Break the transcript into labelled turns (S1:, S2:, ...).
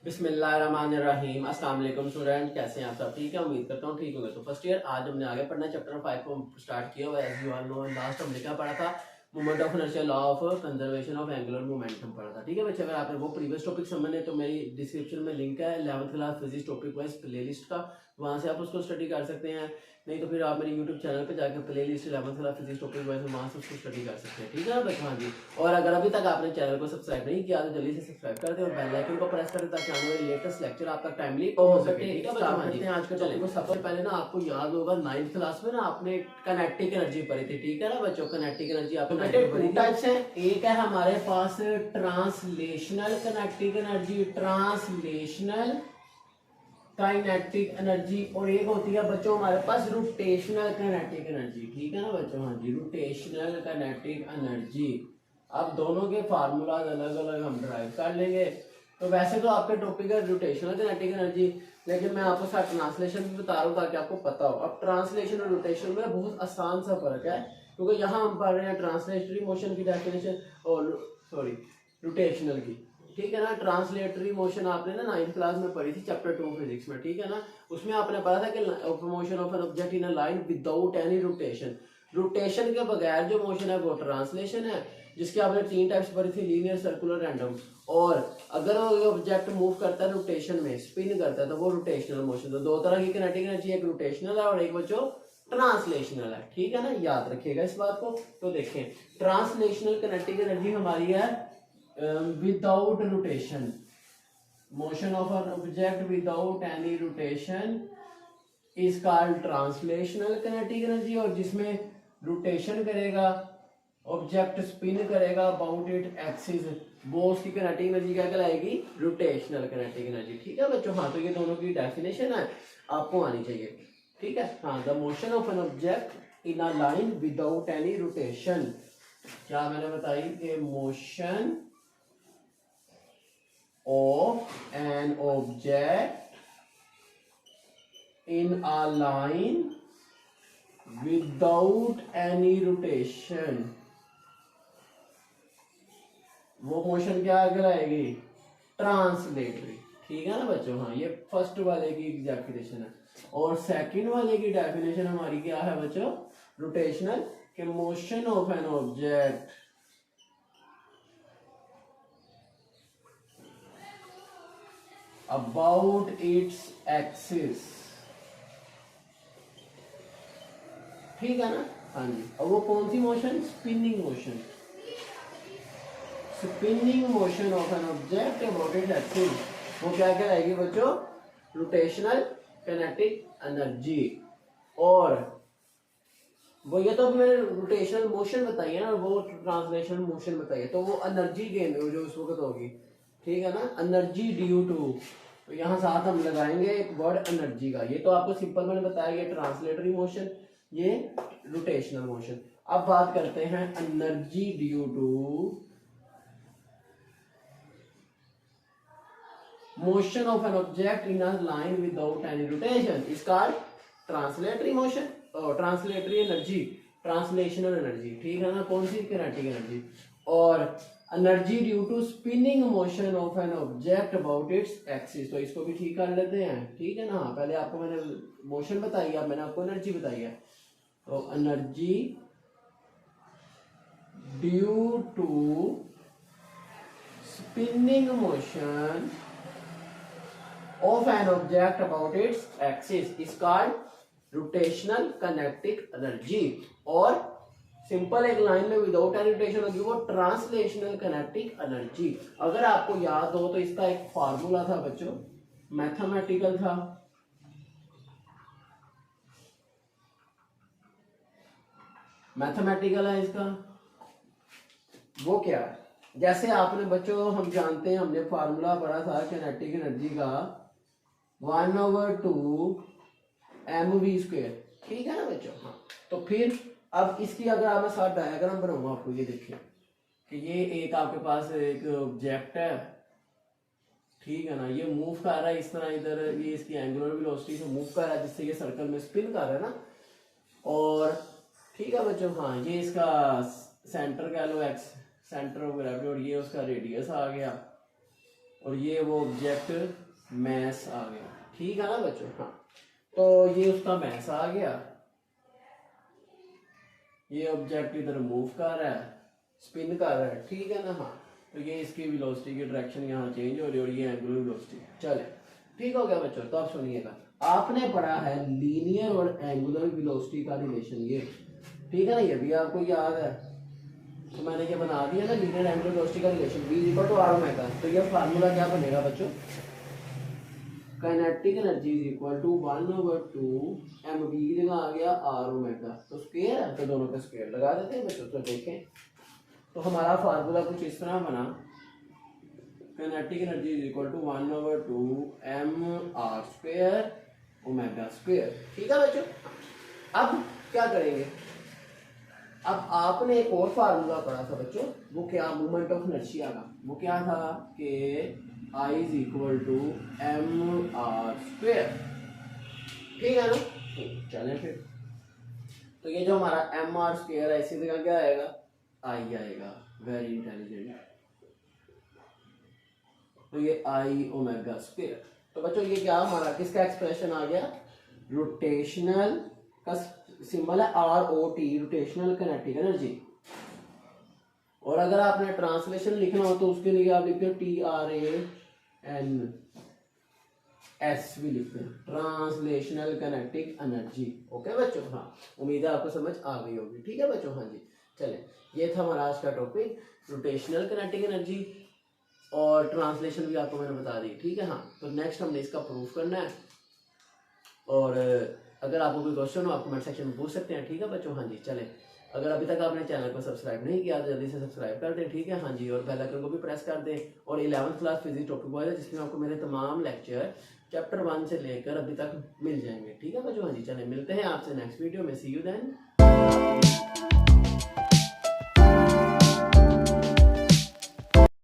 S1: बिस्मिल्लाहिर्रहमानिर्रहीम। अस्सलाम वालेकुम स्टूडेंट, कैसे हैं आप सब? ठीक है, उम्मीद करता हूँ ठीक होंगे। तो फर्स्ट ईयर आज हमने आगे पढ़ना चैप्टर 5 को स्टार्ट किया हुआ है। As you all know, last हमने क्या पढ़ा था? Movement of inertia, law of conservation of angular momentum पढ़ा था। ठीक है बच्चे, अगर आपने वो प्रीवियस टॉपिक समझने तो मेरी डिस्क्रिप्शन में लिंक है 11th class physics topic wise play list का, वहाँ से आप उसको स्टडी कर सकते हैं। नहीं तो फिर आप मेरे यूट्यूब चैनल पे जाकर play list 11th class physics topic wise वहाँ से उसको स्टडी कर सकते हैं। ठीक है ना बच्चों? हाँ जी। और अगर अभी तक आपने चैनल को सब्सक्राइब नहीं किया तो जल्दी से सब्सक्राइब कर दें और बेल आइकन को प्रेस कर दें ताकि आने वाले लेटेस्ट लेक्चर आप तक टाइमली पहुंच सके। ठीक है बच्चों? हाँ जी। आज का टॉपिक को सबसे पहले ना आपको याद होगा 9th क्लास में ना आपने काइनेटिक एनर्जी पढ़ी थी। ठीक है ना बच्चों? काइनेटिक एनर्जी आपने टू टाइप्स है। एक है हमारे पास translational kinetic energy, translational kinetic energy, और एक होती है बच्चों हमारे पास रोटेशनल काइनेटिक एनर्जी। ठीक है ना बच्चों? हाँ जी, रोटेशनल काइनेटिक एनर्जी। अब दोनों के फार्मूलाज अलग अलग हम ड्राइव कर लेंगे। तो वैसे तो आपके टॉपिक है रोटेशनल काइनेटिक एनर्जी, लेकिन मैं आपको साथ ट्रांसलेशन भी बता रहा हूँ ताकि आपको पता हो। अब ट्रांसलेशन और रोटेशन में बहुत आसान सा फर्क है, क्योंकि यहाँ हम पढ़ रहे हैं ट्रांसलेटरी मोशन की डेफिनेशन और सॉरी रोटेशनल की। ठीक है ना? ट्रांसलेटरी मोशन आपने ना 9th क्लास में पढ़ी थी चैप्टर 2 फिजिक्स में। ठीक है ना? उसमें आपने पढ़ा था कि motion of an object in a line without any rotation. Rotation के बगैर जो मोशन है वो ट्रांसलेशन है, जिसकी आपने 3 टाइप्स पढ़ी थी, लीनियर, सर्कुलर, रैंडम। और अगर वो ऑब्जेक्ट मूव करता है रोटेशन में, स्पिन करता है, तो वो रोटेशनल मोशन। तो दो तरह की काइनेटिक एनर्जी, एक रोटेशनल है और एक बच्चों ट्रांसलेशनल है। ठीक है ना? याद रखिएगा इस बात को। तो देखें, ट्रांसलेशनल काइनेटिक एनर्जी हमारी है without rotation, motion of an object without any rotation is called translational kinetic energy। और जिसमें रोटेशन करेगा, ऑब्जेक्ट स्पिन करेगा अबाउट इट एक्सिस, वो उसकी किनेटिक एनर्जी क्या कहलाएगी? Rotational kinetic energy. ठीक है बच्चों? हाँ, तो ये दोनों की डेफिनेशन है, आपको आनी चाहिए। ठीक है? हाँ, the motion of an object in a line without any rotation. क्या मैंने बताई कि motion of an object in a line without any rotation, वो मोशन क्या कहलाएगी? ट्रांसलेटरी। ठीक है ना बच्चों? हाँ, ये फर्स्ट वाले की डेफिनेशन है। और सेकंड वाले की डेफिनेशन हमारी क्या है बच्चों? रोटेशनल, के motion of an object about its axis। ठीक है ना? हाँ जी। और वो कौन सी motion? Spinning motion. Spinning motion of an object about its axis, वो क्या कहलाएगी बच्चों? Rotational kinetic energy. और वो ये तो मैंने रोटेशनल मोशन बताई है ना, वो ट्रांसलेशनल मोशन बताई है, तो वो एनर्जी गेन जो उस वक्त होगी। ठीक है ना? एनर्जी ड्यू टू, तो यहाँ साथ हम लगाएंगे एक वर्ड एनर्जी का। ये तो आपको सिंपल मैंने बताया, ये ट्रांसलेटरी मोशन, ये रोटेशनल मोशन। अब बात करते हैं energy due to motion of an object in a line without any rotation is called translatory motion, translatory energy, translational energy. ठीक है ना? कौन सी? Kinetic energy. और energy due to spinning motion of an object about its axis, तो इसको भी ठीक कर लेते हैं। ठीक है ना? पहले आपको मैंने मोशन बताई है, मैंने आपको एनर्जी बताई है। तो energy due to spinning motion of an object about its axis is called rotational kinetic energy। और सिंपल एक लाइन में विदाउट एनी रोटेशन होगी वो ट्रांसलेशनल काइनेटिक एनर्जी। अगर आपको याद हो तो इसका एक फार्मूला था बच्चों, मैथमेटिकल था। मैथमेटिकल है इसका। वो क्या है? जैसे आपने बच्चों, हम जानते हैं, हमने फार्मूला पढ़ा था काइनेटिक एनर्जी का 1/2 mv²। ठीक है ना बच्चों? हाँ, तो फिर अब इसकी अगर मैं साथ डायग्राम बनाऊंगा आपको, ये देखिए कि ये एक आपके पास एक ऑब्जेक्ट है। ठीक है ना? ये मूव कर रहा है इस तरह, इधर ये इसकी एंगुलर वेलोसिटी से मूव कर रहा है, जिससे ये सर्कल में स्पिन कर रहा है ना। और ठीक है बच्चों? हाँ, ये इसका सेंटर कह लो, एक्स सेंटर ऑफ ग्रेविटी, और ये उसका रेडियस आ गया। और ये वो ऑब्जेक्ट मैस आ गया, ठीक है ना बच्चों। हाँ, तो ये उसका मैस आ गया, ये ऑब्जेक्ट इधर मूव कर रहा है, स्पिन कर रहा है, ठीक है ना। हाँ, तो ये इसकी वेलोसिटी की डायरेक्शन यहाँ चेंज हो रही है और ये एंगुलर वेलोसिटी। चले, ठीक हो गया बच्चों। तो आप सुनिएगा, आपने पढ़ा है लीनियर और एंगुलर वेलोसिटी का रिलेशन, ये ठीक है ना, ये भी आपको याद है। तो मैंने ये बना दिया ना, लीनियर एंगुलर वेलोसिटी का relation v equal to r omega. तो ये फार्मूला क्या बनेगा बच्चों, kinetic energy is equal to 1/2 mv की जगह आ गया r ओमेगा, तो स्क्वायर है तो दोनों का स्क्वायर लगा देते हैं बच्चों। तो देखें, तो हमारा फार्मूला कुछ इस तरह बना, kinetic energy is equal to 1/2 mr square omega square, ठीक है बच्चों। अब क्या करेंगे, अब आपने एक और फार्मूला पढ़ा था बच्चों, वो क्या, मोमेंट ऑफ इनर्शिया का, वो क्या था कि I is equal to mr square, ठीक है ना। चलें फिर, तो ये जो हमारा mr स्क्वायर है इसी जगह क्या आएगा, I आएगा, वेरी इंटेलिजेंट। तो ये I ओमेगा स्क्वायर। तो बच्चों ये क्या हमारा किसका एक्सप्रेशन आ गया, रोटेशनल का सिंबल है ROT, रोटेशनल काइनेटिक एनर्जी। और अगर आपने ट्रांसलेशन लिखना हो तो उसके लिए आप लिखते हो TRANS भी लिखते हैं, ट्रांसलेशनल काइनेटिक एनर्जी। ओके बच्चों, हाँ, उम्मीद है आपको समझ आ गई होगी, ठीक है बच्चों। हाँ जी, चले, ये था हमारा आज का टॉपिक, रोटेशनल काइनेटिक एनर्जी, और ट्रांसलेशन भी आपको मैंने बता दी, ठीक है। हाँ, तो नेक्स्ट हमने इसका प्रूफ करना है, और अगर आपको कोई क्वेश्चन हो आप कमेंट सेक्शन में पूछ सकते हैं, ठीक है बच्चों। हाँ जी, चलें, अगर अभी तक आपने चैनल को सब्सक्राइब नहीं किया तो जल्दी से सब्सक्राइब कर दें, ठीक है। हाँ जी, और बेल आइकन को भी प्रेस कर दें। और 11th class physics topic wise है, जिसमें आपको मेरे तमाम लेक्चर चैप्टर 1 से लेकर अभी तक मिल जाएंगे, ठीक है बच्चों। हाँ जी, चलें, मिलते हैं आपसे नेक्स्ट वीडियो में, सी यू देन।